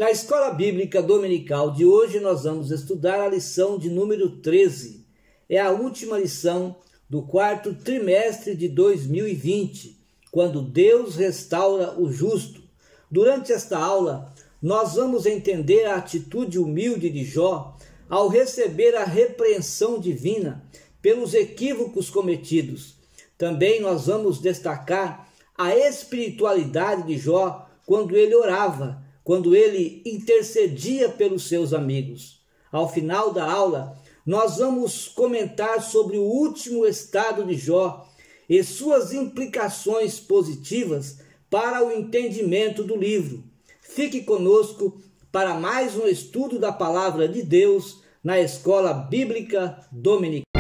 Na Escola Bíblica Dominical de hoje nós vamos estudar a lição de número 13. É a última lição do quarto trimestre de 2020, quando Deus restaura o justo. Durante esta aula, nós vamos entender a atitude humilde de Jó ao receber a repreensão divina pelos equívocos cometidos. Também nós vamos destacar a espiritualidade de Jó quando ele orava, quando ele intercedia pelos seus amigos. Ao final da aula, nós vamos comentar sobre o último estado de Jó e suas implicações positivas para o entendimento do livro. Fique conosco para mais um estudo da Palavra de Deus na Escola Bíblica Dominical.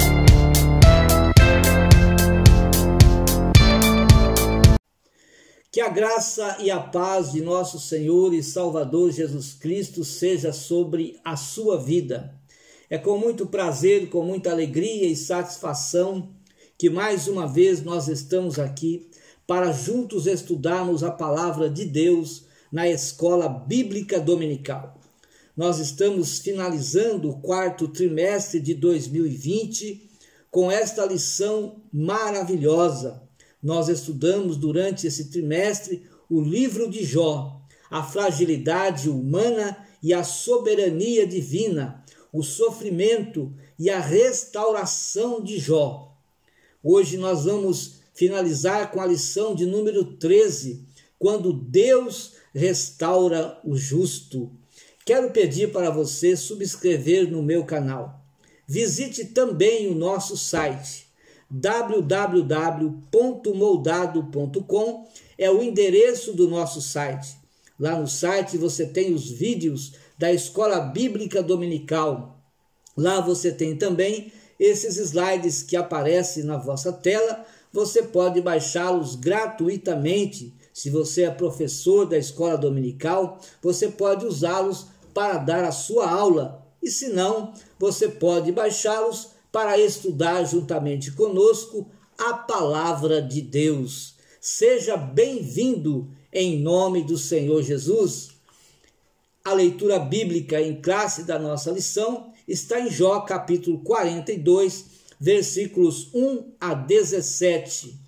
Que a graça e a paz de nosso Senhor e Salvador Jesus Cristo seja sobre a sua vida. É com muito prazer, com muita alegria e satisfação que mais uma vez nós estamos aqui para juntos estudarmos a Palavra de Deus na Escola Bíblica Dominical. Nós estamos finalizando o quarto trimestre de 2020 com esta lição maravilhosa. Nós estudamos durante esse trimestre o livro de Jó, a fragilidade humana e a soberania divina, o sofrimento e a restauração de Jó. Hoje nós vamos finalizar com a lição de número 13, quando Deus restaura o justo. Quero pedir para você subscrever no meu canal. Visite também o nosso site www.moldado.com é o endereço do nosso site. Lá no site você tem os vídeos da Escola Bíblica Dominical. Lá você tem também esses slides que aparecem na vossa tela. Você pode baixá-los gratuitamente. Se você é professor da Escola Dominical, você pode usá-los para dar a sua aula. E se não, você pode baixá-los para estudar juntamente conosco a Palavra de Deus. Seja bem-vindo em nome do Senhor Jesus. A leitura bíblica em classe da nossa lição está em Jó capítulo 42, versículos 1 a 17.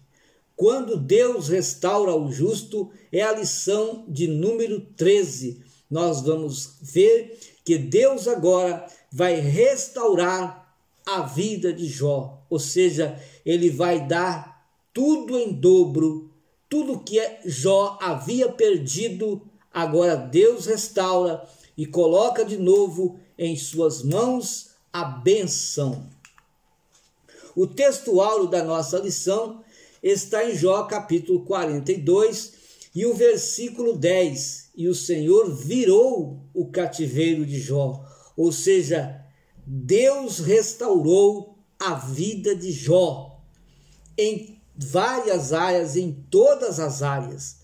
Quando Deus restaura o justo é a lição de número 13. Nós vamos ver que Deus agora vai restaurar a vida de Jó, ou seja, ele vai dar tudo em dobro, tudo que Jó havia perdido, agora Deus restaura e coloca de novo em suas mãos a bênção. O texto áureo da nossa lição está em Jó capítulo 42 e o versículo 10, e o Senhor virou o cativeiro de Jó, ou seja, Deus restaurou a vida de Jó em várias áreas, em todas as áreas.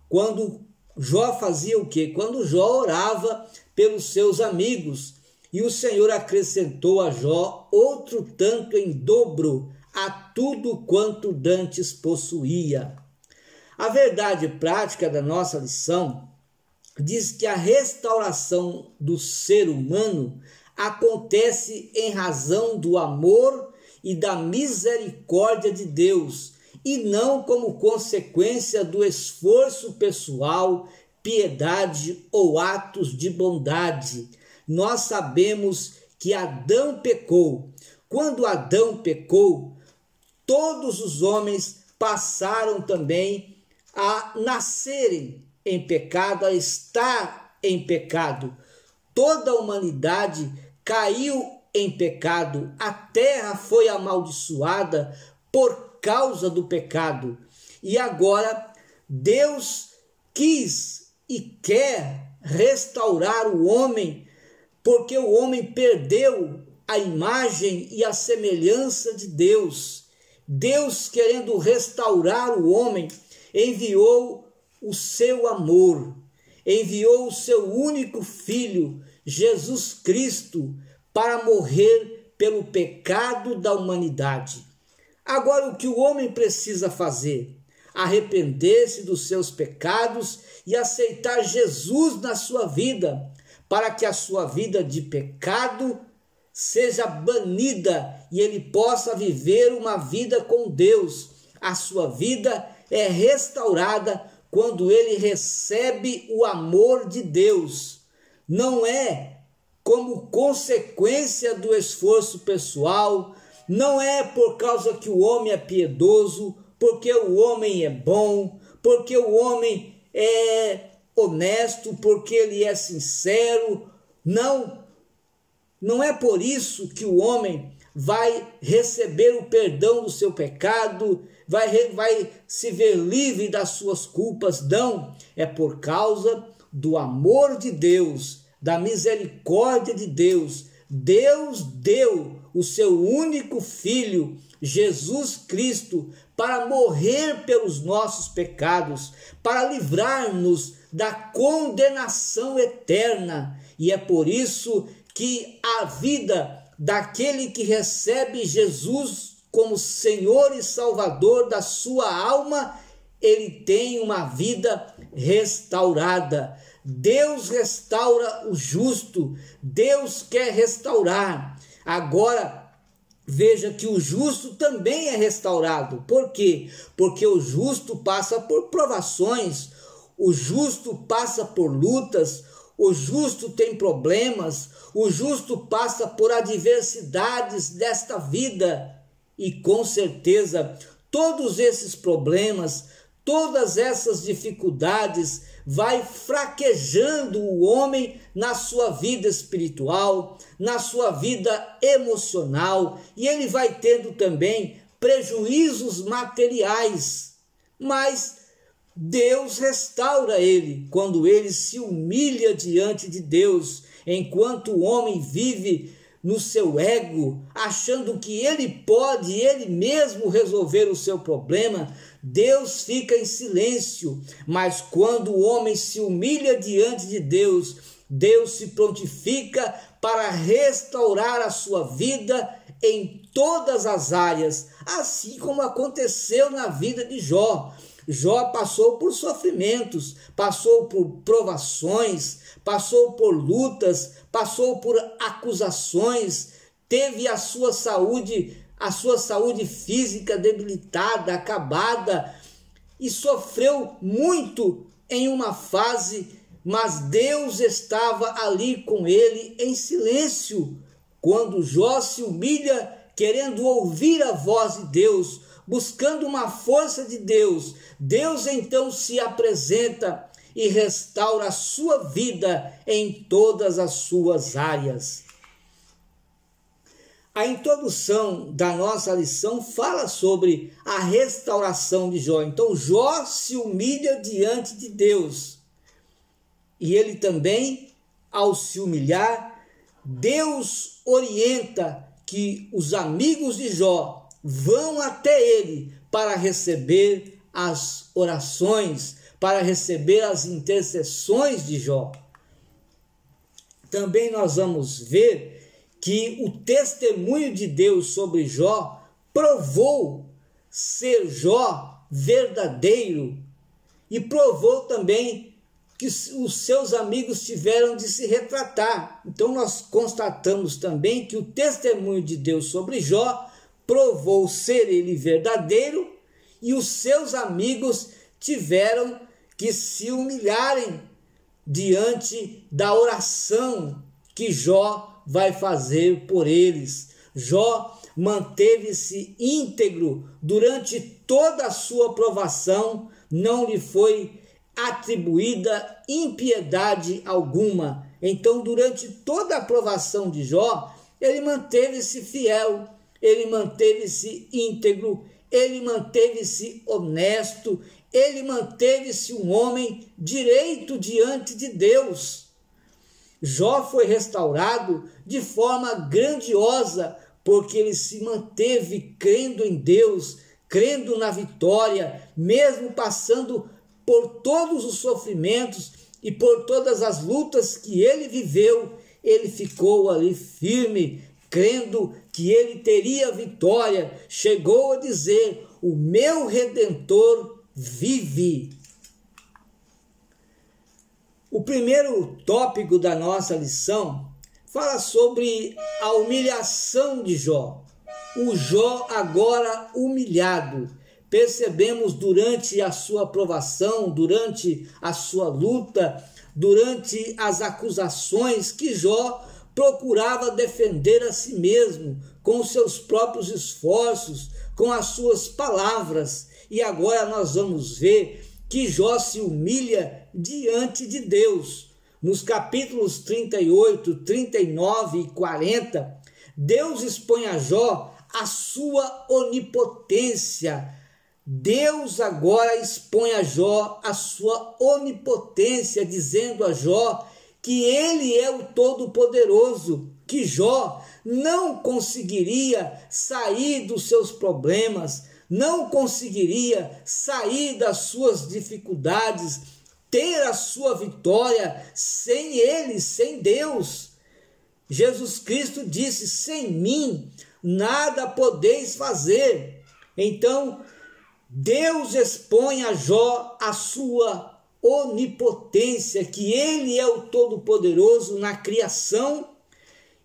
Quando Jó fazia o quê? Quando Jó orava pelos seus amigos, e o Senhor acrescentou a Jó outro tanto em dobro a tudo quanto dantes possuía. A verdade prática da nossa lição diz que a restauração do ser humano acontece em razão do amor e da misericórdia de Deus, e não como consequência do esforço pessoal, piedade ou atos de bondade. Nós sabemos que Adão pecou. Quando Adão pecou, todos os homens passaram também a nascerem em pecado, a estar em pecado. Toda a humanidade caiu em pecado, a terra foi amaldiçoada por causa do pecado. E agora Deus quis e quer restaurar o homem, porque o homem perdeu a imagem e a semelhança de Deus. Deus, querendo restaurar o homem, enviou o seu amor, enviou o seu único filho, Jesus Cristo, para morrer pelo pecado da humanidade. Agora, o que o homem precisa fazer? arrepender-se dos seus pecados e aceitar Jesus na sua vida, para que a sua vida de pecado seja banida e ele possa viver uma vida com Deus. A sua vida é restaurada quando ele recebe o amor de Deus. Não é como consequência do esforço pessoal, não é por causa que o homem é piedoso, porque o homem é bom, porque o homem é honesto, porque ele é sincero. Não é por isso que o homem vai receber o perdão do seu pecado, vai se ver livre das suas culpas. Não, é por causa do amor de Deus, da misericórdia de Deus. Deus deu o seu único Filho, Jesus Cristo, para morrer pelos nossos pecados, para livrar-nos da condenação eterna. E é por isso que a vida daquele que recebe Jesus como Senhor e Salvador da sua alma, ele tem uma vida restaurada. Deus restaura o justo, Deus quer restaurar. Agora, veja que o justo também é restaurado. Por quê? Porque o justo passa por provações, o justo passa por lutas, o justo tem problemas, o justo passa por adversidades desta vida. E com certeza, todos esses problemas, todas essas dificuldades vai fraquejando o homem na sua vida espiritual, na sua vida emocional, e ele vai tendo também prejuízos materiais. Mas Deus restaura ele quando ele se humilha diante de Deus, enquanto o homem vive no seu ego, achando que ele pode ele mesmo resolver o seu problema. Deus fica em silêncio, mas quando o homem se humilha diante de Deus, Deus se prontifica para restaurar a sua vida em todas as áreas, assim como aconteceu na vida de Jó. Jó passou por sofrimentos, passou por provações, passou por lutas, passou por acusações, teve a sua saúde física debilitada, acabada, e sofreu muito em uma fase, mas Deus estava ali com ele em silêncio. Quando Jó se humilha, querendo ouvir a voz de Deus, buscando uma força de Deus, Deus então se apresenta e restaura a sua vida em todas as suas áreas. A introdução da nossa lição fala sobre a restauração de Jó. Então, Jó se humilha diante de Deus. E ele também, ao se humilhar, Deus orienta que os amigos de Jó vão até ele para receber as orações, para receber as intercessões de Jó. Também nós vamos ver que o testemunho de Deus sobre Jó provou ser Jó verdadeiro e provou também que os seus amigos tiveram de se retratar. Então nós constatamos também que o testemunho de Deus sobre Jó provou ser ele verdadeiro e os seus amigos tiveram que se humilharem diante da oração que Jó vai fazer por eles. Jó manteve-se íntegro durante toda a sua provação, não lhe foi atribuída impiedade alguma. Então, durante toda a provação de Jó, ele manteve-se fiel, ele manteve-se íntegro, ele manteve-se honesto, ele manteve-se um homem direito diante de Deus. Jó foi restaurado de forma grandiosa, porque ele se manteve crendo em Deus, crendo na vitória, mesmo passando por todos os sofrimentos e por todas as lutas que ele viveu, ele ficou ali firme, crendo que ele teria vitória. Chegou a dizer: o meu Redentor vive. O primeiro tópico da nossa lição fala sobre a humilhação de Jó. O Jó agora humilhado. Percebemos durante a sua provação, durante a sua luta, durante as acusações, que Jó procurava defender a si mesmo com os seus próprios esforços, com as suas palavras. E agora nós vamos ver que Jó se humilha diante de Deus. Nos capítulos 38, 39 e 40, Deus expõe a Jó a sua onipotência. Deus agora expõe a Jó a sua onipotência, dizendo a Jó que ele é o Todo-Poderoso, que Jó não conseguiria sair dos seus problemas, não conseguiria sair das suas dificuldades, ter a sua vitória sem ele, sem Deus. Jesus Cristo disse: sem mim nada podeis fazer. Então, Deus expõe a Jó a sua onipotência, que ele é o Todo-Poderoso na criação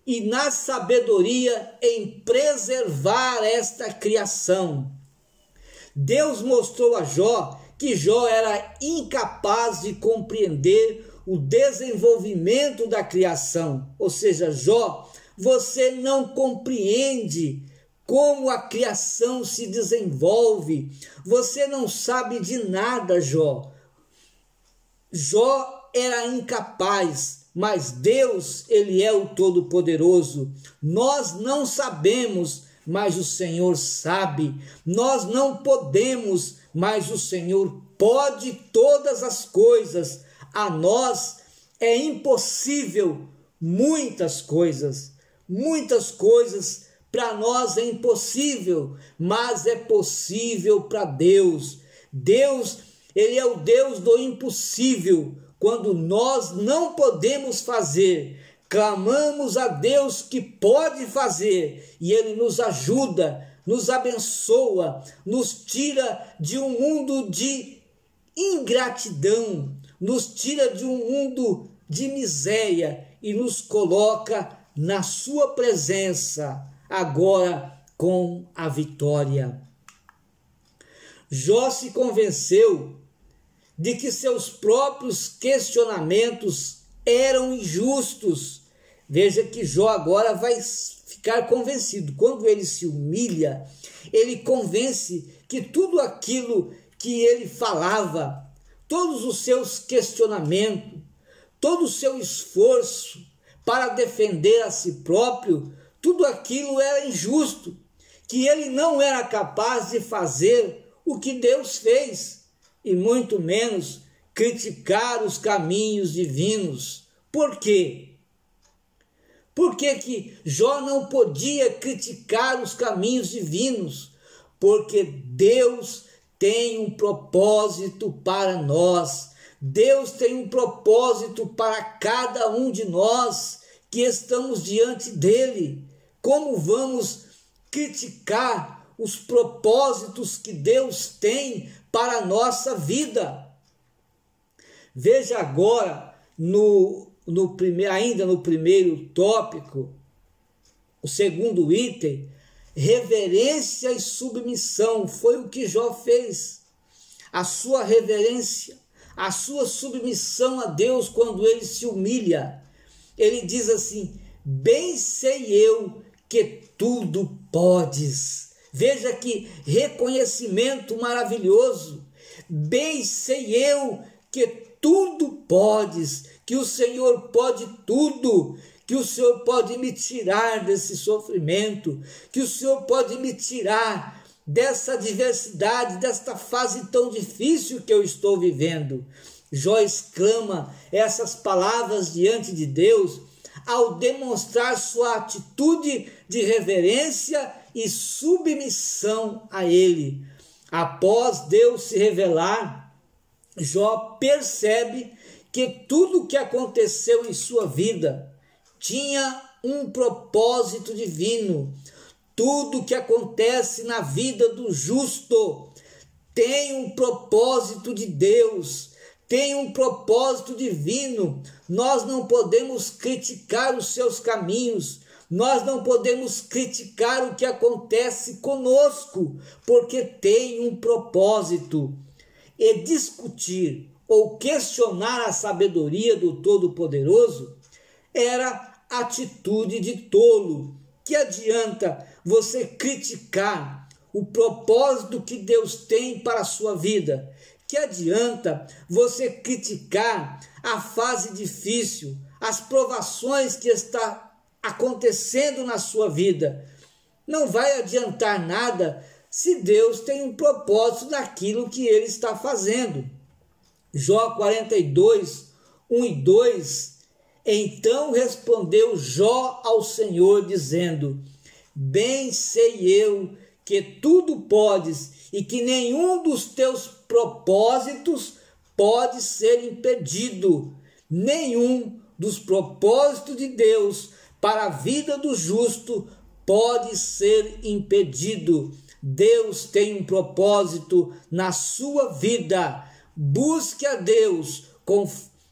e na sabedoria em preservar esta criação. Deus mostrou a Jó que Jó era incapaz de compreender o desenvolvimento da criação. Ou seja, Jó, você não compreende como a criação se desenvolve. Você não sabe de nada, Jó. Jó era incapaz, mas Deus, ele é o Todo-Poderoso. Nós não sabemos, mas o Senhor sabe. Nós não podemos, mas o Senhor pode todas as coisas. A nós é impossível muitas coisas. Muitas coisas para nós é impossível, mas é possível para Deus. Deus, ele é o Deus do impossível. Quando nós não podemos fazer, clamamos a Deus que pode fazer, e ele nos ajuda, nos abençoa, nos tira de um mundo de ingratidão, nos tira de um mundo de miséria e nos coloca na sua presença, agora com a vitória. Jó se convenceu de que seus próprios questionamentos eram injustos. Veja que Jó agora vai ficar convencido. Quando ele se humilha, ele convence que tudo aquilo que ele falava, todos os seus questionamentos, todo o seu esforço para defender a si próprio, tudo aquilo era injusto, que ele não era capaz de fazer o que Deus fez, e muito menos criticar os caminhos divinos. Por quê? Por que Jó não podia criticar os caminhos divinos? Porque Deus tem um propósito para nós. Deus tem um propósito para cada um de nós que estamos diante dele. Como vamos criticar os propósitos que Deus tem para a nossa vida? Veja agora, ainda no primeiro tópico, o segundo item, reverência e submissão. Foi o que Jó fez. A sua reverência, a sua submissão a Deus quando ele se humilha. Ele diz assim: bem sei eu que tudo podes. Veja que reconhecimento maravilhoso. Bem sei eu que tudo podes, que o Senhor pode tudo, que o Senhor pode me tirar desse sofrimento, que o Senhor pode me tirar dessa adversidade, desta fase tão difícil que eu estou vivendo. Jó exclama essas palavras diante de Deus ao demonstrar sua atitude de reverência e submissão a Ele. Após Deus se revelar, Jó percebe que tudo o que aconteceu em sua vida tinha um propósito divino. Tudo que acontece na vida do justo tem um propósito de Deus, tem um propósito divino. Nós não podemos criticar os seus caminhos, nós não podemos criticar o que acontece conosco, porque tem um propósito. E discutir ou questionar a sabedoria do Todo-Poderoso era atitude de tolo. Que adianta você criticar o propósito que Deus tem para a sua vida? Que adianta você criticar a fase difícil, as provações que está acontecendo na sua vida? Não vai adiantar nada se Deus tem um propósito naquilo que ele está fazendo. Jó 42, 1 e 2. Então respondeu Jó ao Senhor, dizendo: bem sei eu que tudo podes e que nenhum dos teus propósitos pode ser impedido. Nenhum dos propósitos de Deus para a vida do justo pode ser impedido. Deus tem um propósito na sua vida. Busque a Deus,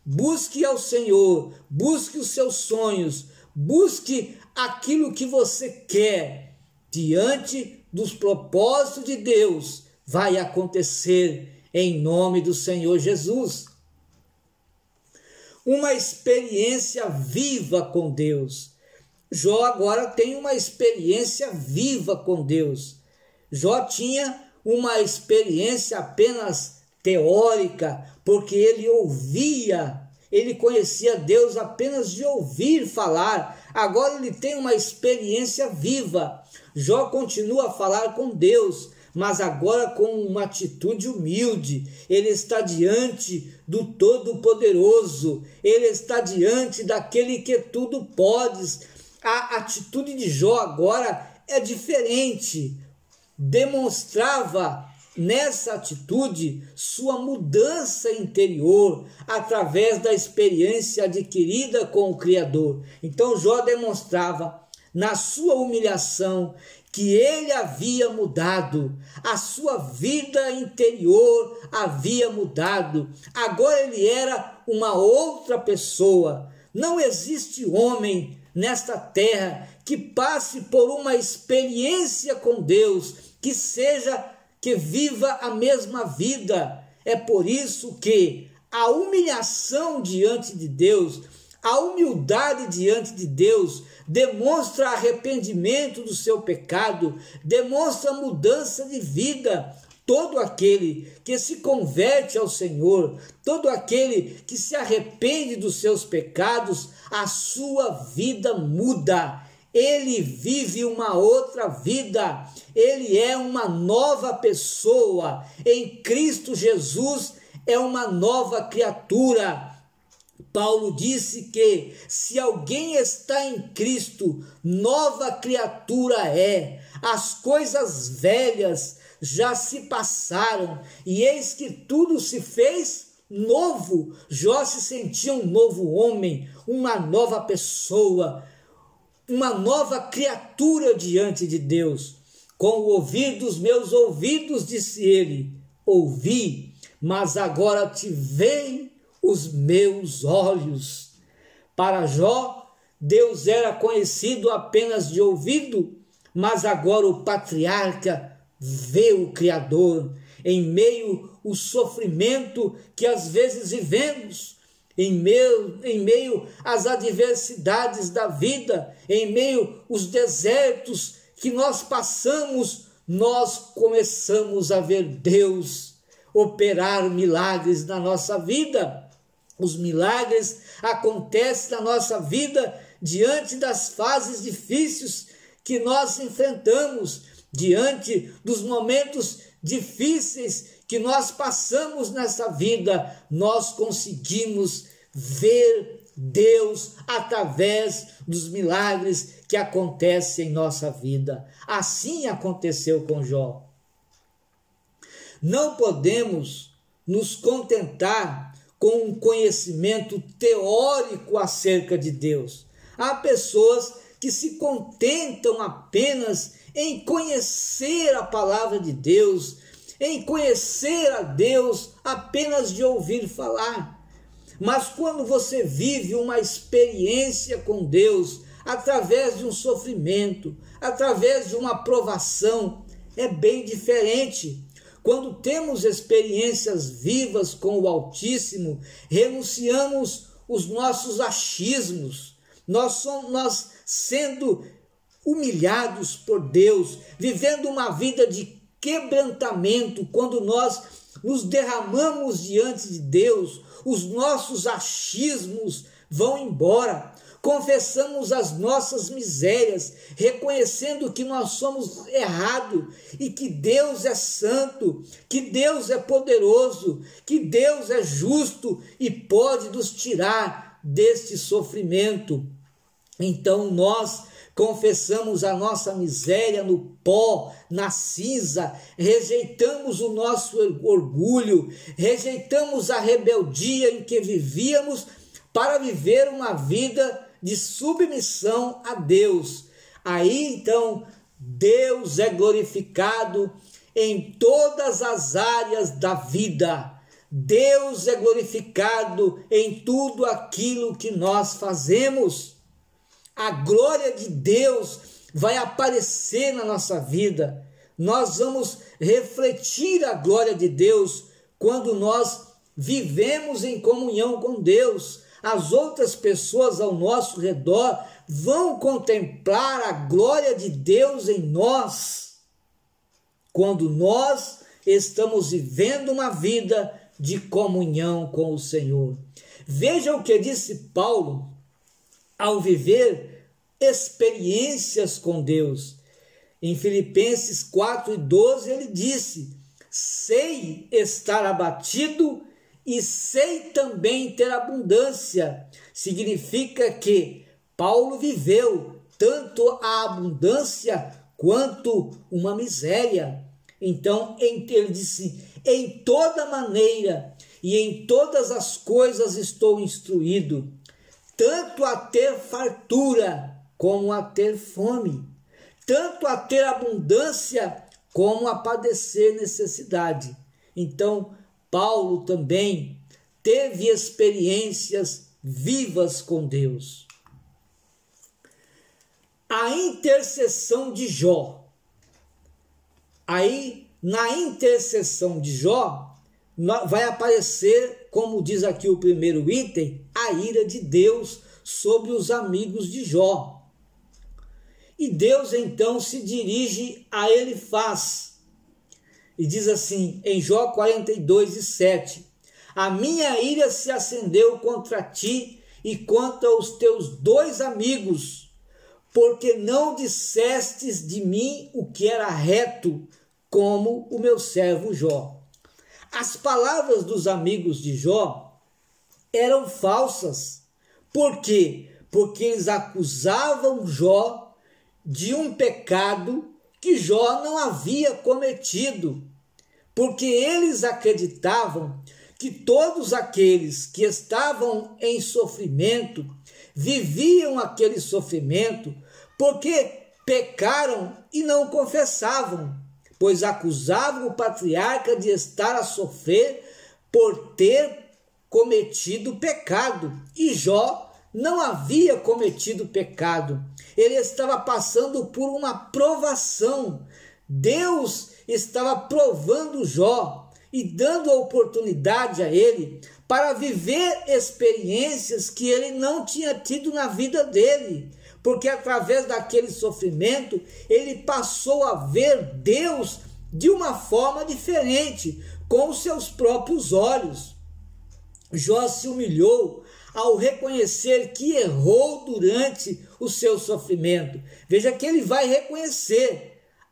busque ao Senhor, busque os seus sonhos, busque aquilo que você quer. Diante dos propósitos de Deus, vai acontecer em nome do Senhor Jesus. Uma experiência viva com Deus. Jó agora tem uma experiência viva com Deus. Jó tinha uma experiência apenas teórica, porque ele ouvia, ele conhecia Deus apenas de ouvir falar. Agora ele tem uma experiência viva. Jó continua a falar com Deus, mas agora com uma atitude humilde. Ele está diante do Todo-Poderoso, ele está diante daquele que tudo pode. A atitude de Jó agora é diferente. Demonstrava nessa atitude sua mudança interior através da experiência adquirida com o Criador. Então Jó demonstrava na sua humilhação que ele havia mudado, a sua vida interior havia mudado. Agora ele era uma outra pessoa. Não existe homem nesta terra que passe por uma experiência com Deus, que viva a mesma vida. É por isso que a humilhação diante de Deus, a humildade diante de Deus, demonstra arrependimento do seu pecado, demonstra mudança de vida. Todo aquele que se converte ao Senhor, todo aquele que se arrepende dos seus pecados, a sua vida muda. Ele vive uma outra vida, ele é uma nova pessoa. Em Cristo Jesus é uma nova criatura. Paulo disse que se alguém está em Cristo, nova criatura é. As coisas velhas já se passaram e eis que tudo se fez novo. Jó se sentia um novo homem, uma nova pessoa, uma nova criatura diante de Deus. Com o ouvir dos meus ouvidos, disse ele, ouvi, mas agora te veem os meus olhos. Para Jó, Deus era conhecido apenas de ouvido, mas agora o patriarca vê o Criador em meio ao sofrimento que às vezes vivemos, em meio às adversidades da vida, em meio aos desertos que nós passamos, nós começamos a ver Deus operar milagres na nossa vida. Os milagres acontecem na nossa vida diante das fases difíceis que nós enfrentamos, diante dos momentos difíceis que nós passamos nessa vida, nós conseguimos ver Deus através dos milagres que acontecem em nossa vida. Assim aconteceu com Jó. Não podemos nos contentar com um conhecimento teórico acerca de Deus. Há pessoas que se contentam apenas em conhecer a palavra de Deus, em conhecer a Deus apenas de ouvir falar. Mas quando você vive uma experiência com Deus, através de um sofrimento, através de uma provação, é bem diferente. Quando temos experiências vivas com o Altíssimo, renunciamos os nossos achismos, nós sendo humilhados por Deus, vivendo uma vida de quebrantamento, quando nós nos derramamos diante de Deus, os nossos achismos vão embora. Confessamos as nossas misérias, reconhecendo que nós somos errados e que Deus é santo, que Deus é poderoso, que Deus é justo e pode nos tirar deste sofrimento. Então nós confessamos a nossa miséria no pó, na cinza, rejeitamos o nosso orgulho, rejeitamos a rebeldia em que vivíamos para viver uma vida de submissão a Deus. Aí então Deus é glorificado em todas as áreas da vida. Deus é glorificado em tudo aquilo que nós fazemos. A glória de Deus vai aparecer na nossa vida. Nós vamos refletir a glória de Deus quando nós vivemos em comunhão com Deus. As outras pessoas ao nosso redor vão contemplar a glória de Deus em nós, quando nós estamos vivendo uma vida de comunhão com o Senhor. Veja o que disse Paulo ao viver experiências com Deus. Em Filipenses 4:12 ele disse: sei estar abatido e sei também ter abundância. Significa que Paulo viveu tanto a abundância quanto uma miséria. Então ele disse: em toda maneira e em todas as coisas estou instruído, tanto a ter fartura como a ter fome, tanto a ter abundância como a padecer necessidade. Então Paulo também teve experiências vivas com Deus. A intercessão de Jó. Aí, na intercessão de Jó, vai aparecer, como diz aqui o primeiro item, a ira de Deus sobre os amigos de Jó. E Deus então se dirige a Elifaz e diz assim, em Jó 42:7, a minha ira se acendeu contra ti e contra os teus 2 amigos, porque não dissestes de mim o que era reto, como o meu servo Jó. As palavras dos amigos de Jó eram falsas. Por quê? Porque eles acusavam Jó de um pecado que Jó não havia cometido, porque eles acreditavam que todos aqueles que estavam em sofrimento viviam aquele sofrimento porque pecaram e não confessavam, pois acusavam o patriarca de estar a sofrer por ter cometido pecado. E Jó não havia cometido pecado, ele estava passando por uma provação. Deus estava provando Jó e dando a oportunidade a ele para viver experiências que ele não tinha tido na vida dele, porque através daquele sofrimento ele passou a ver Deus de uma forma diferente, com os seus próprios olhos. Jó se humilhou ao reconhecer que errou durante o seu sofrimento. Veja que ele vai reconhecer.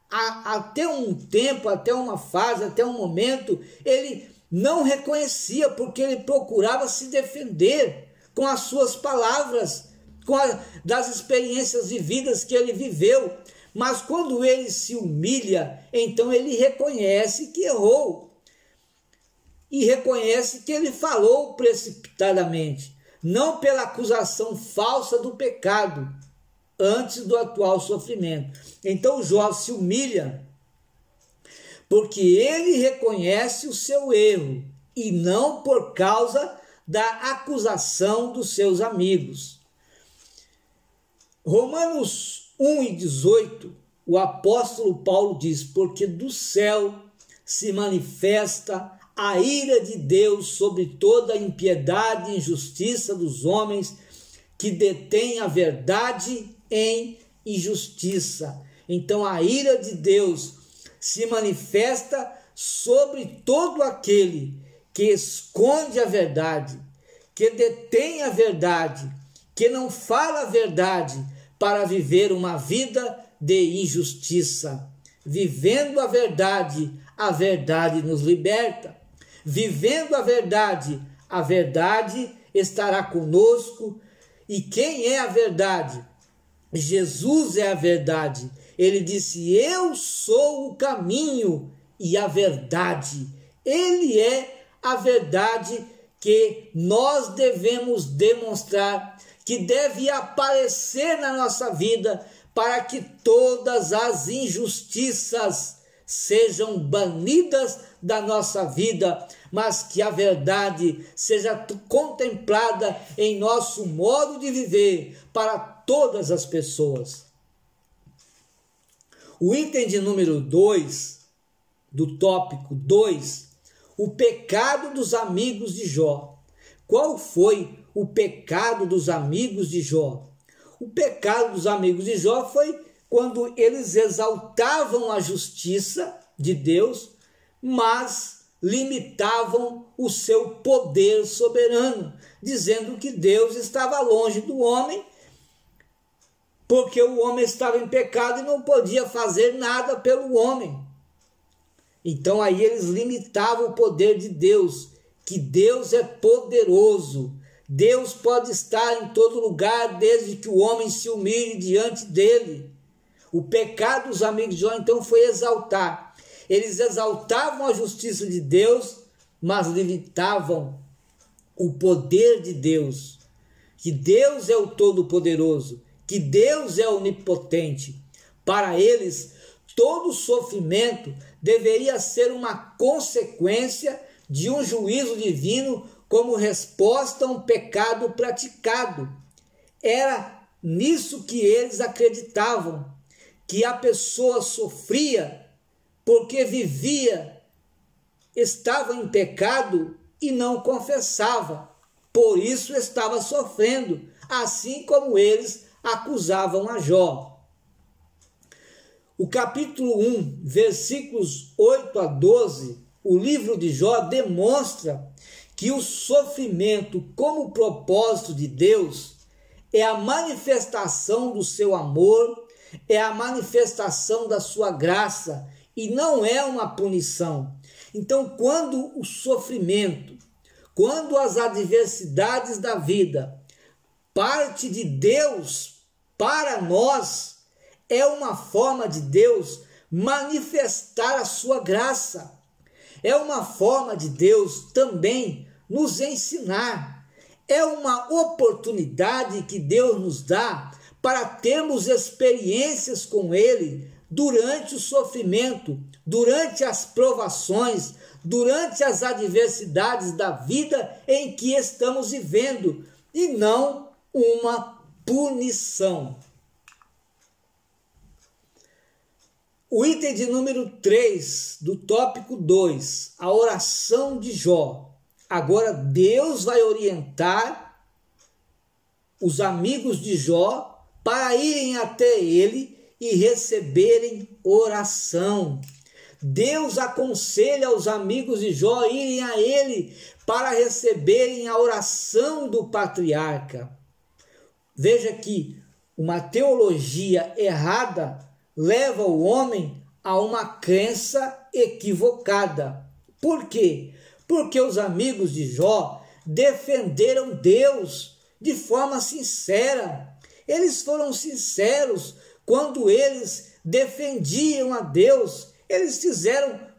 Até um tempo, até uma fase, até um momento, ele não reconhecia, porque ele procurava se defender com as suas palavras, das experiências vividas que ele viveu. Mas quando ele se humilha, então ele reconhece que errou. E reconhece que ele falou precipitadamente, não pela acusação falsa do pecado, antes do atual sofrimento. Então Jó se humilha, porque ele reconhece o seu erro e não por causa da acusação dos seus amigos. Romanos 1:18, o apóstolo Paulo diz: porque do céu se manifesta a ira de Deus sobre toda a impiedade e injustiça dos homens que detêm a verdade em injustiça. Então a ira de Deus se manifesta sobre todo aquele que esconde a verdade, que detém a verdade, que não fala a verdade para viver uma vida de injustiça. Vivendo a verdade nos liberta. Vivendo a verdade estará conosco. E quem é a verdade? Jesus é a verdade. Ele disse: eu sou o caminho e a verdade. Ele é a verdade que nós devemos demonstrar, que deve aparecer na nossa vida, para que todas as injustiças sejam banidas da nossa vida, mas que a verdade seja contemplada em nosso modo de viver para todas as pessoas. O item de número 2, do tópico 2, o pecado dos amigos de Jó. Qual foi o pecado dos amigos de Jó? O pecado dos amigos de Jó foi quando eles exaltavam a justiça de Deus, mas limitavam o seu poder soberano, dizendo que Deus estava longe do homem, porque o homem estava em pecado e não podia fazer nada pelo homem. Então aí eles limitavam o poder de Deus, que Deus é poderoso. Deus pode estar em todo lugar desde que o homem se humilhe diante dele. O pecado dos amigos de Jó então foi exaltar. Eles exaltavam a justiça de Deus, mas limitavam o poder de Deus. Que Deus é o Todo-Poderoso, que Deus é onipotente. Para eles, todo sofrimento deveria ser uma consequência de um juízo divino como resposta a um pecado praticado. Era nisso que eles acreditavam, que a pessoa sofria porque estava em pecado e não confessava. Por isso estava sofrendo, assim como eles acusavam a Jó. O capítulo 1, versículos 8 a 12, o livro de Jó demonstra que o sofrimento como propósito de Deus é a manifestação do seu amor, é a manifestação da sua graça e não é uma punição. Então, quando o sofrimento, quando as adversidades da vida parte de Deus para nós, é uma forma de Deus manifestar a sua graça. É uma forma de Deus também nos ensinar. É uma oportunidade que Deus nos dá para termos experiências com Ele durante o sofrimento, durante as provações, durante as adversidades da vida em que estamos vivendo, e não uma punição. O item de número 3 do tópico 2, a oração de Jó. Agora Deus vai orientar os amigos de Jó para irem até ele e receberem oração. Deus aconselha os amigos de Jó a irem a ele para receberem a oração do patriarca. Veja que uma teologia errada leva o homem a uma crença equivocada. Por quê? Porque os amigos de Jó defenderam Deus de forma sincera. Eles foram sinceros quando eles defendiam a Deus. Eles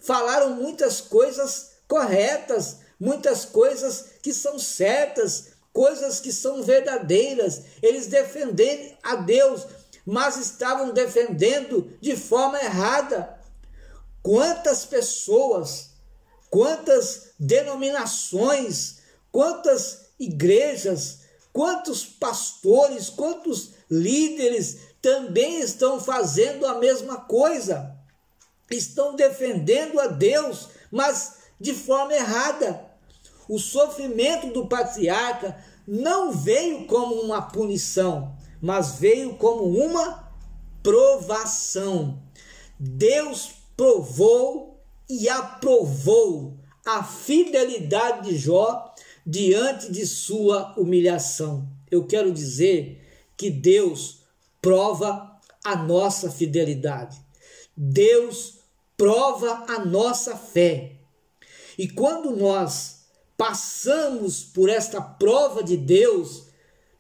falaram muitas coisas corretas, muitas coisas que são certas, coisas que são verdadeiras. Eles defenderam a Deus, mas estavam defendendo de forma errada. Quantas pessoas, quantas denominações, quantas igrejas, quantos pastores, quantos líderes também estão fazendo a mesma coisa. Estão defendendo a Deus, mas de forma errada. O sofrimento do patriarca não veio como uma punição, mas veio como uma provação. Deus provou e aprovou a fidelidade de Jó diante de sua humilhação. Eu quero dizer que Deus prova a nossa fidelidade. Deus prova a nossa fé. E quando nós passamos por esta prova de Deus,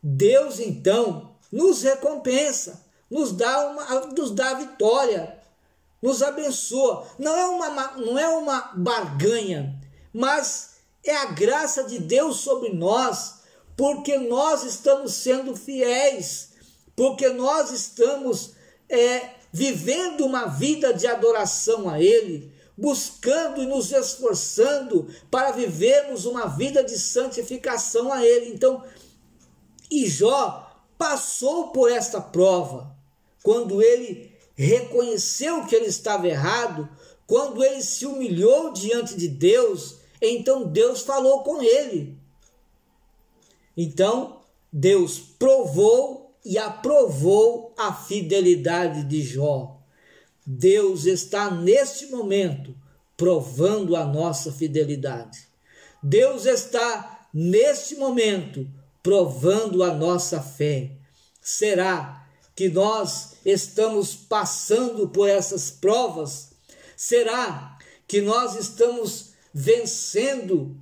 Deus então nos recompensa, nos dá vitória, nos abençoa. Não é uma barganha, mas é a graça de Deus sobre nós, porque nós estamos sendo fiéis, porque nós estamos vivendo uma vida de adoração a Ele, buscando e nos esforçando para vivermos uma vida de santificação a Ele. Então, e Jó passou por esta prova, quando ele reconheceu que ele estava errado, quando ele se humilhou diante de Deus, então Deus falou com ele. Então, Deus provou e aprovou a fidelidade de Jó. Deus está neste momento provando a nossa fidelidade. Deus está neste momento provando a nossa fé. Será que nós estamos passando por essas provas? Será que nós estamos vencendo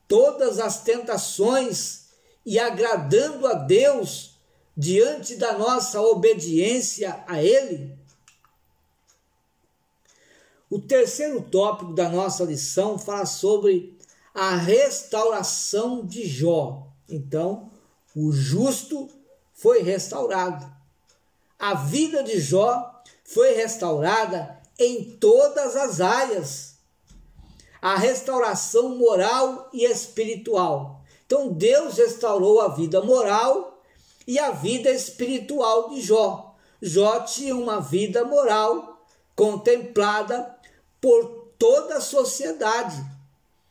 todas as tentações e agradando a Deus diante da nossa obediência a Ele? O terceiro tópico da nossa lição fala sobre a restauração de Jó. Então, o justo foi restaurado. A vida de Jó foi restaurada em todas as áreas. A restauração moral e espiritual. Então, Deus restaurou a vida moral e a vida espiritual de Jó. Jó tinha uma vida moral contemplada por toda a sociedade,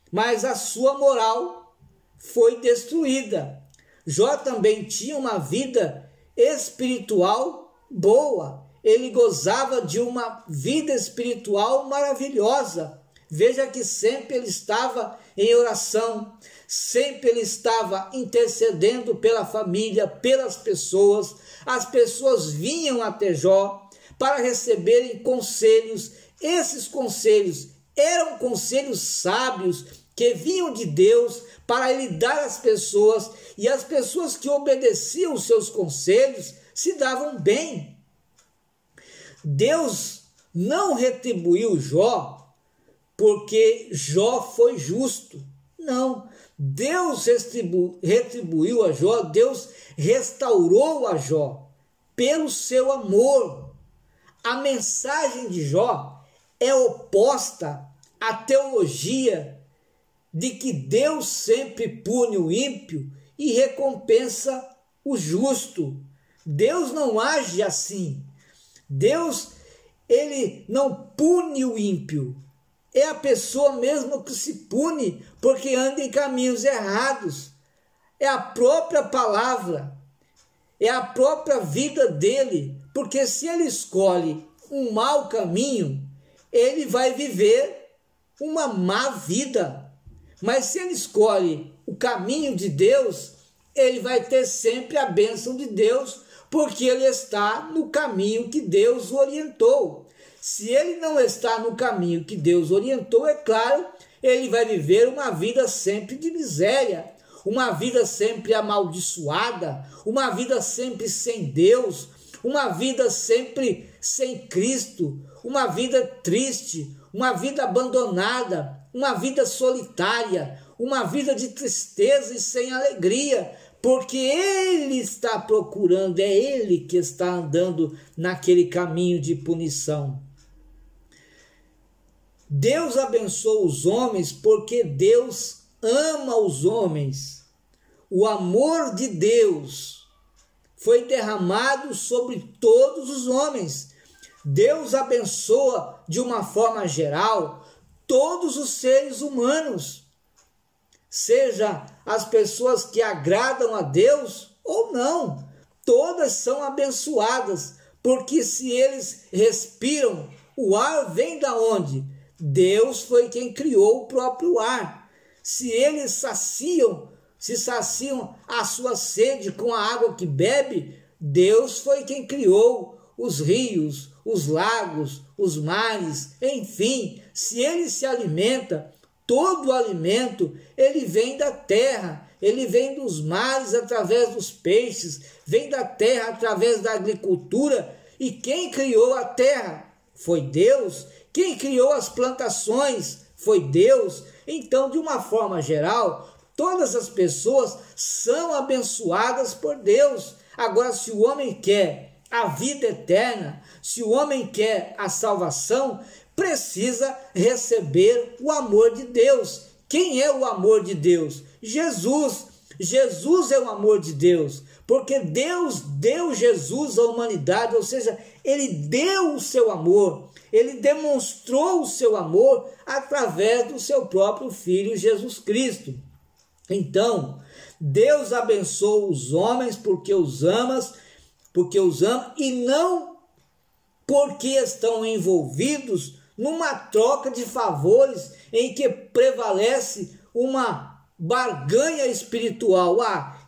mas a sua moral foi destruída. Jó também tinha uma vida espiritual boa, ele gozava de uma vida espiritual maravilhosa. Veja que sempre ele estava em oração, sempre ele estava intercedendo pela família, pelas pessoas. As pessoas vinham até Jó para receberem conselhos. Esses conselhos eram conselhos sábios que vinham de Deus para ele dar às pessoas, e as pessoas que obedeciam os seus conselhos se davam bem. Deus não retribuiu Jó porque Jó foi justo. Não, Deus retribuiu a Jó, Deus restaurou a Jó pelo seu amor. A mensagem de Jó é oposta à teologia de que Deus sempre pune o ímpio e recompensa o justo. Deus não age assim. Deus, ele não pune o ímpio. É a pessoa mesmo que se pune porque anda em caminhos errados. É a própria palavra, é a própria vida dele. Porque se ele escolhe um mau caminho, ele vai viver uma má vida. Mas se ele escolhe o caminho de Deus, ele vai ter sempre a bênção de Deus, porque ele está no caminho que Deus o orientou. Se ele não está no caminho que Deus orientou, é claro, ele vai viver uma vida sempre de miséria, uma vida sempre amaldiçoada, uma vida sempre sem Deus, uma vida sempre sem Cristo, uma vida triste, uma vida abandonada, uma vida solitária, uma vida de tristeza e sem alegria, porque ele está procurando, é ele que está andando naquele caminho de punição. Deus abençoa os homens porque Deus ama os homens. O amor de Deus foi derramado sobre todos os homens. Deus abençoa de uma forma geral todos os seres humanos, seja as pessoas que agradam a Deus ou não, todas são abençoadas, porque se eles respiram, o ar vem da onde? Deus foi quem criou o próprio ar. Se eles se saciam a sua sede com a água que bebe, Deus foi quem criou os rios, os lagos, os mares, enfim, se ele se alimenta, todo o alimento, ele vem da terra, ele vem dos mares através dos peixes, vem da terra através da agricultura, e quem criou a terra? Foi Deus. Quem criou as plantações? Foi Deus. Então, de uma forma geral, todas as pessoas são abençoadas por Deus. Agora, se o homem quer a vida eterna, se o homem quer a salvação, precisa receber o amor de Deus. Quem é o amor de Deus? Jesus. Jesus é o amor de Deus, porque Deus deu Jesus à humanidade, ou seja, ele deu o seu amor, ele demonstrou o seu amor através do seu próprio Filho Jesus Cristo. Então, Deus abençoa os homens porque os ama e não porque estão envolvidos numa troca de favores em que prevalece uma barganha espiritual.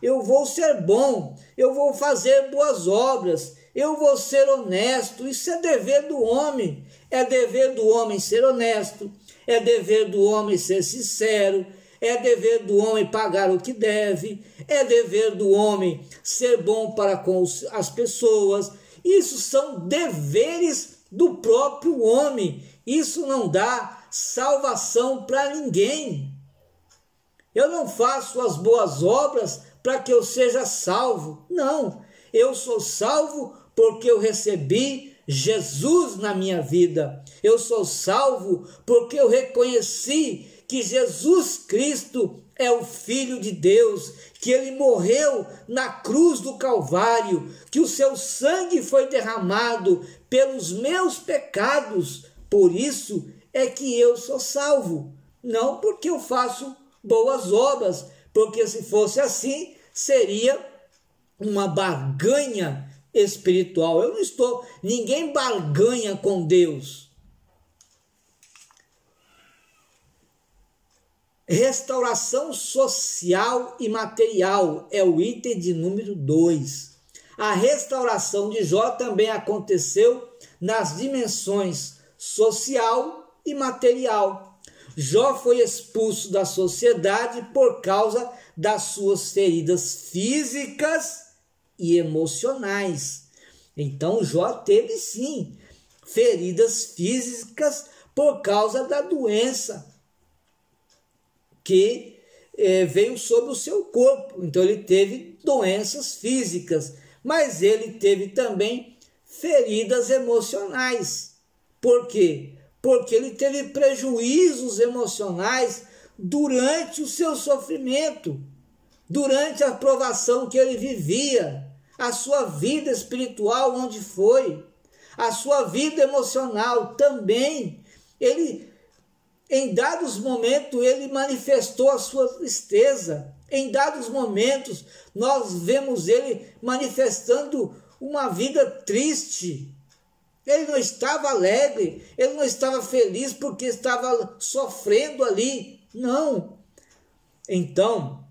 Eu vou ser bom, eu vou fazer boas obras, eu vou ser honesto. Isso é dever do homem. É dever do homem ser honesto, é dever do homem ser sincero, é dever do homem pagar o que deve, é dever do homem ser bom para com as pessoas. Isso são deveres do próprio homem. Isso não dá salvação para ninguém. Eu não faço as boas obras para que eu seja salvo. Não, eu sou salvo porque eu recebi Jesus na minha vida. Eu sou salvo porque eu reconheci que Jesus Cristo é o Filho de Deus, que ele morreu na cruz do Calvário, que o seu sangue foi derramado pelos meus pecados. Por isso é que eu sou salvo, não porque eu faço boas obras, porque se fosse assim, seria uma barganha espiritual. Ninguém barganha com Deus. Restauração social e material é o item de número 2. A restauração de Jó também aconteceu nas dimensões social e material. Jó foi expulso da sociedade por causa das suas feridas físicas e emocionais. Então Jó teve sim feridas físicas por causa da doença que veio sobre o seu corpo. Então ele teve doenças físicas, mas ele teve também feridas emocionais. Por quê? Porque ele teve prejuízos emocionais durante o seu sofrimento, durante a provação que ele vivia, a sua vida espiritual onde foi, a sua vida emocional também. Em dados momentos, ele manifestou a sua tristeza. Em dados momentos, nós vemos ele manifestando uma vida triste. Ele não estava alegre, ele não estava feliz porque estava sofrendo ali. Não. Então,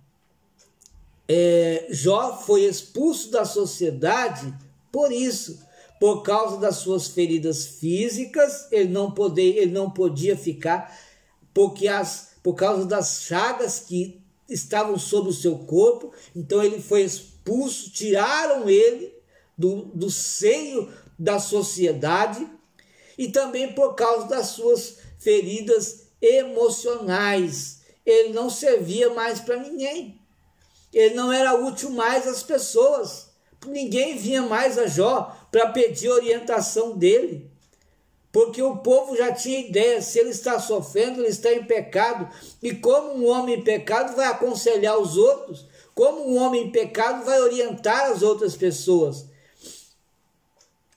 Jó foi expulso da sociedade por isso. Por causa das suas feridas físicas, ele não podia ficar, por causa das chagas que estavam sobre o seu corpo. Então ele foi expulso, tiraram ele do seio da sociedade, e também por causa das suas feridas emocionais. Ele não servia mais para ninguém. Ele não era útil mais às pessoas. Ninguém vinha mais a Jó para pedir orientação dele. porque o povo já tinha ideia, se ele está sofrendo, ele está em pecado, e como um homem em pecado vai aconselhar os outros, como um homem em pecado vai orientar as outras pessoas.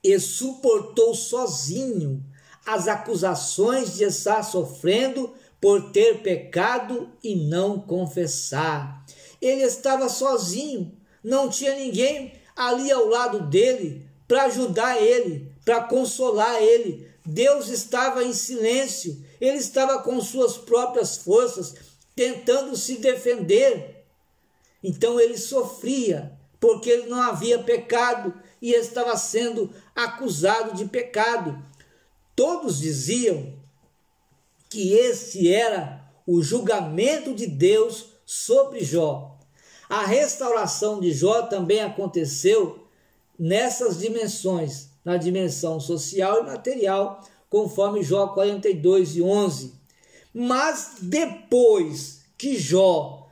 E suportou sozinho as acusações de estar sofrendo por ter pecado e não confessar. Ele estava sozinho, não tinha ninguém ali ao lado dele para ajudar ele, para consolar ele. Deus estava em silêncio, ele estava com suas próprias forças, tentando se defender. Então ele sofria, porque ele não havia pecado e estava sendo acusado de pecado. Todos diziam que esse era o julgamento de Deus sobre Jó. A restauração de Jó também aconteceu nessas dimensões, na dimensão social e material, conforme Jó 42:11. Mas depois que Jó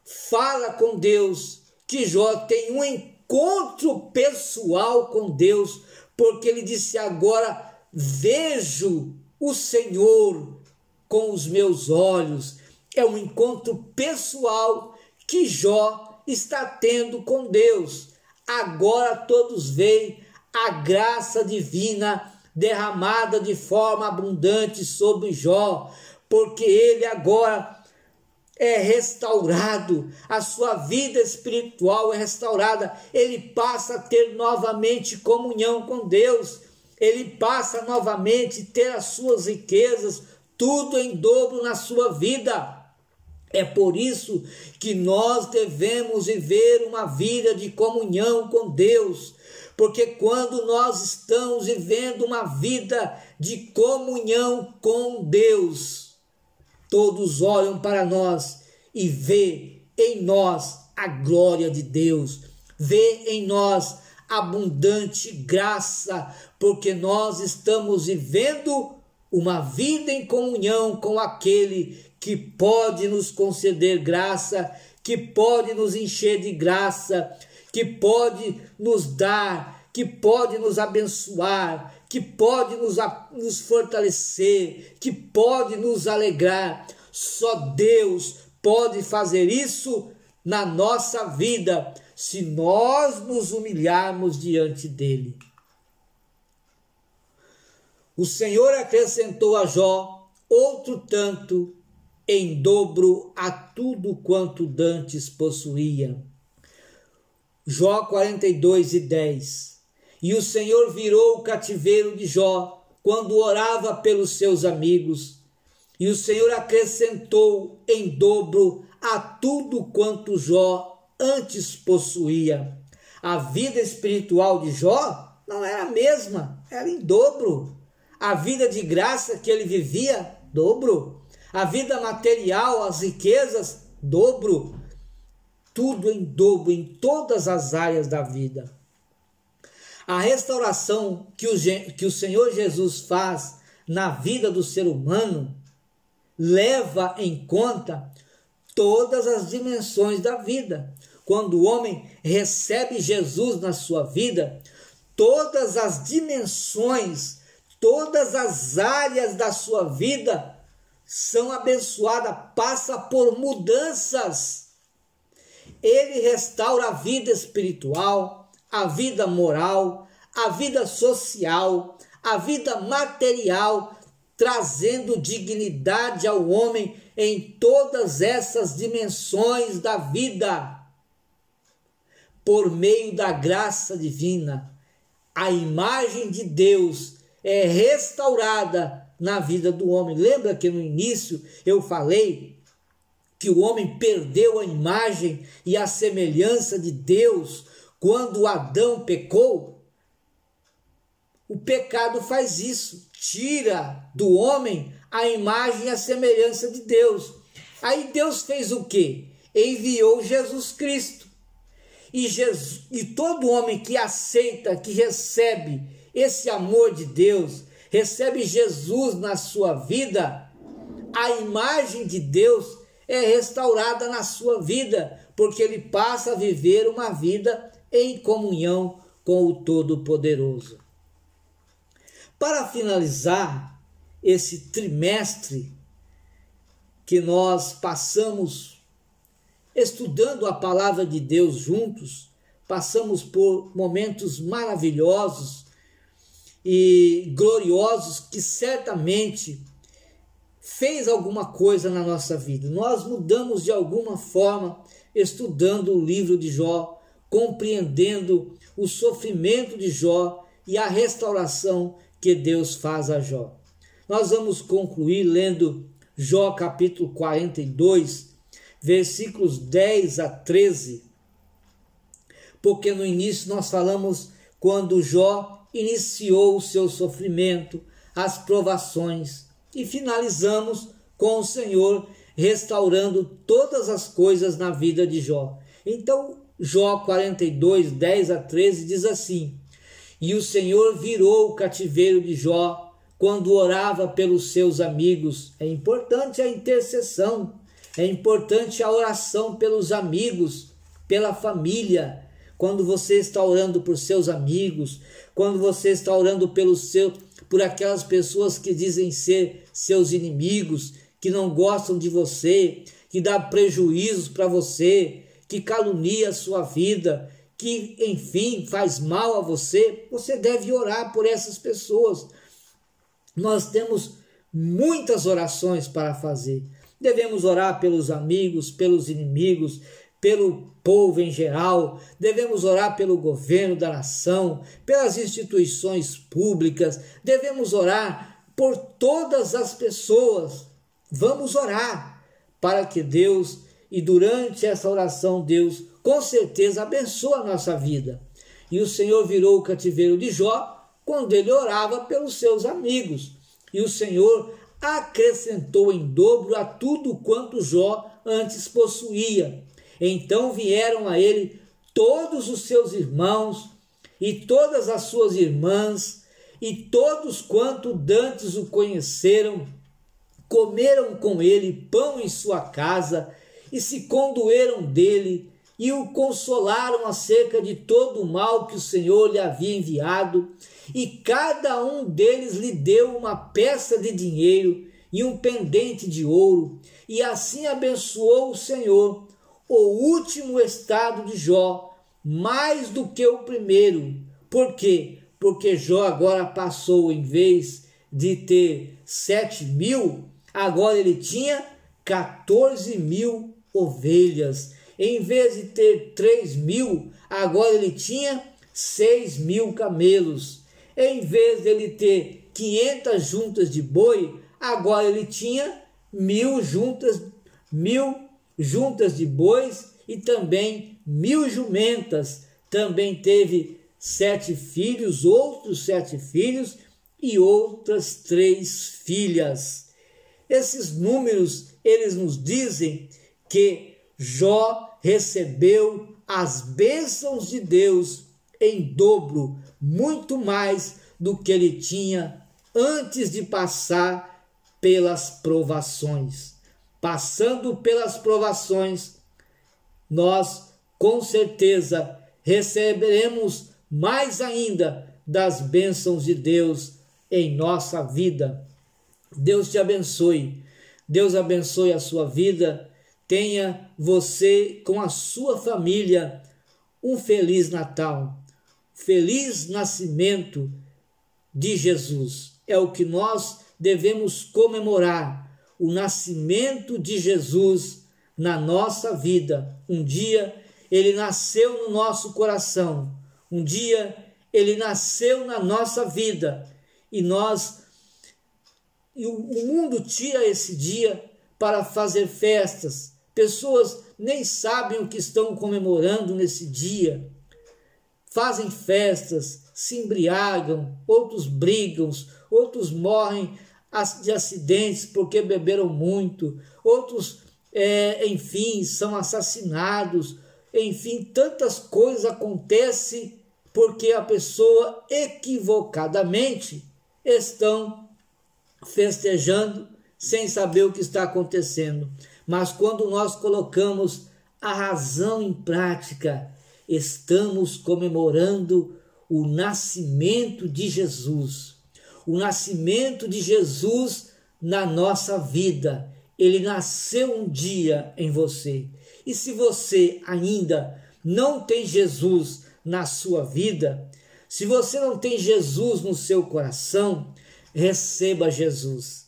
fala com Deus, que Jó tem um encontro pessoal com Deus, porque ele disse: agora vejo o Senhor com os meus olhos. É um encontro pessoal que Jó está tendo com Deus. Agora todos veem a graça divina derramada de forma abundante sobre Jó, porque ele agora é restaurado, a sua vida espiritual é restaurada, ele passa a ter novamente comunhão com Deus, ele passa novamente a ter as suas riquezas, tudo em dobro na sua vida. É por isso que nós devemos viver uma vida de comunhão com Deus, porque quando nós estamos vivendo uma vida de comunhão com Deus, todos olham para nós e vê em nós a glória de Deus, vê em nós abundante graça, porque nós estamos vivendo uma vida em comunhão com aquele que pode nos conceder graça, que pode nos encher de graça, que pode nos dar, que pode nos abençoar, que pode nos fortalecer, que pode nos alegrar. Só Deus pode fazer isso na nossa vida, se nós nos humilharmos diante dele. O Senhor acrescentou a Jó outro tanto, em dobro a tudo quanto dantes possuía. Jó 42:10. E o Senhor virou o cativeiro de Jó quando orava pelos seus amigos, e o Senhor acrescentou em dobro a tudo quanto Jó antes possuía. A vida espiritual de Jó não era a mesma, era em dobro. A vida de graça que ele vivia, dobro. A vida material, as riquezas, dobro. Tudo em dobro, em todas as áreas da vida. A restauração que o Senhor Jesus faz na vida do ser humano leva em conta todas as dimensões da vida. Quando o homem recebe Jesus na sua vida, todas as dimensões, todas as áreas da sua vida são abençoadas, passa por mudanças. Ele restaura a vida espiritual, a vida moral, a vida social, a vida material, trazendo dignidade ao homem em todas essas dimensões da vida. Por meio da graça divina, a imagem de Deus é restaurada na vida do homem. Lembra que no início eu falei que o homem perdeu a imagem e a semelhança de Deus quando Adão pecou? O pecado faz isso, tira do homem a imagem e a semelhança de Deus. Aí Deus fez o quê? Enviou Jesus Cristo. E todo homem que aceita, que recebe esse amor de Deus, recebe Jesus na sua vida, a imagem de Deus é restaurada na sua vida, porque ele passa a viver uma vida em comunhão com o Todo-Poderoso. Para finalizar esse trimestre que nós passamos estudando a palavra de Deus juntos, passamos por momentos maravilhosos e gloriosos que certamente fez alguma coisa na nossa vida. Nós mudamos de alguma forma estudando o livro de Jó, compreendendo o sofrimento de Jó e a restauração que Deus faz a Jó. Nós vamos concluir lendo Jó capítulo 42, versículos 10 a 13, porque no início nós falamos quando Jó iniciou o seu sofrimento, as provações, e finalizamos com o Senhor restaurando todas as coisas na vida de Jó. Então, Jó 42, 10 a 13 diz assim: E o Senhor virou o cativeiro de Jó quando orava pelos seus amigos. É importante a intercessão, é importante a oração pelos amigos, pela família. Quando você está orando por seus amigos, quando você está orando por aquelas pessoas que dizem ser seus inimigos, que não gostam de você, que dá prejuízos para você, que calunia a sua vida, que, enfim, faz mal a você, você deve orar por essas pessoas. Nós temos muitas orações para fazer. Devemos orar pelos amigos, pelos inimigos, pelo povo em geral, devemos orar pelo governo da nação, pelas instituições públicas, devemos orar por todas as pessoas. Vamos orar para que Deus, e durante essa oração, Deus com certeza abençoa a nossa vida. E o Senhor virou o cativeiro de Jó quando ele orava pelos seus amigos. E o Senhor acrescentou em dobro a tudo quanto Jó antes possuía. Então vieram a ele todos os seus irmãos e todas as suas irmãs, e todos quanto dantes o conheceram, comeram com ele pão em sua casa, e se condoeram dele, e o consolaram acerca de todo o mal que o Senhor lhe havia enviado, e cada um deles lhe deu uma peça de dinheiro e um pendente de ouro, e assim abençoou o Senhor o último estado de Jó, mais do que o primeiro. Por quê? Porque Jó agora passou, em vez de ter 7.000, agora ele tinha 14.000 ovelhas. Em vez de ter 3.000, agora ele tinha 6.000 camelos. Em vez de ele ter 500 juntas de boi, agora ele tinha 1.000 juntas de bois e também 1.000 jumentas. Também teve 7 filhos, outros 7 filhos e outras 3 filhas. Esses números, eles nos dizem que Jó recebeu as bênçãos de Deus em dobro, muito mais do que ele tinha antes de passar pelas provações. Passando pelas provações, nós com certeza receberemos mais ainda das bênçãos de Deus em nossa vida. Deus te abençoe. Deus abençoe a sua vida. Tenha você com a sua família um feliz Natal. Feliz nascimento de Jesus. É o que nós devemos comemorar. O nascimento de Jesus na nossa vida. Um dia ele nasceu no nosso coração. Um dia ele nasceu na nossa vida. E o mundo tira esse dia para fazer festas. Pessoas nem sabem o que estão comemorando nesse dia. Fazem festas, se embriagam, outros brigam, outros morrem de acidentes porque beberam muito, outros, enfim, são assassinados, enfim, tantas coisas acontecem porque a pessoa equivocadamente estão festejando sem saber o que está acontecendo. Mas quando nós colocamos a razão em prática, estamos comemorando o nascimento de Jesus. o nascimento de Jesus na nossa vida. Ele nasceu um dia em você. E se você ainda não tem Jesus na sua vida, se você não tem Jesus no seu coração, receba Jesus.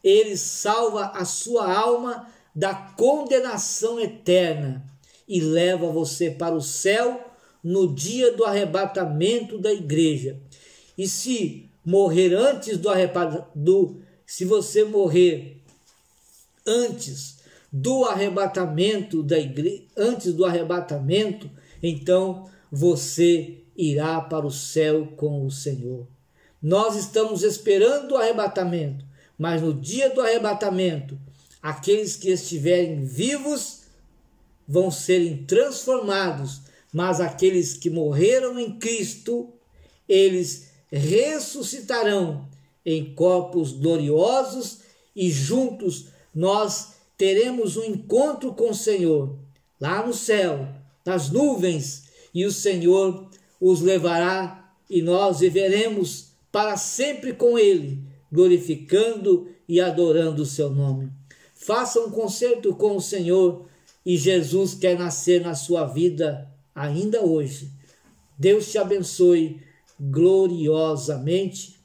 Ele salva a sua alma da condenação eterna e leva você para o céu no dia do arrebatamento da igreja. E se morrer antes se você morrer antes do arrebatamento da igreja, antes do arrebatamento, então você irá para o céu com o Senhor. Nós estamos esperando o arrebatamento, mas no dia do arrebatamento, aqueles que estiverem vivos vão serem transformados, mas aqueles que morreram em Cristo, eles ressuscitarão em corpos gloriosos e juntos nós teremos um encontro com o Senhor, lá no céu, nas nuvens, e o Senhor os levará e nós viveremos para sempre com Ele, glorificando e adorando o seu nome. Faça um concerto com o Senhor e Jesus quer nascer na sua vida ainda hoje. Deus te abençoe gloriosamente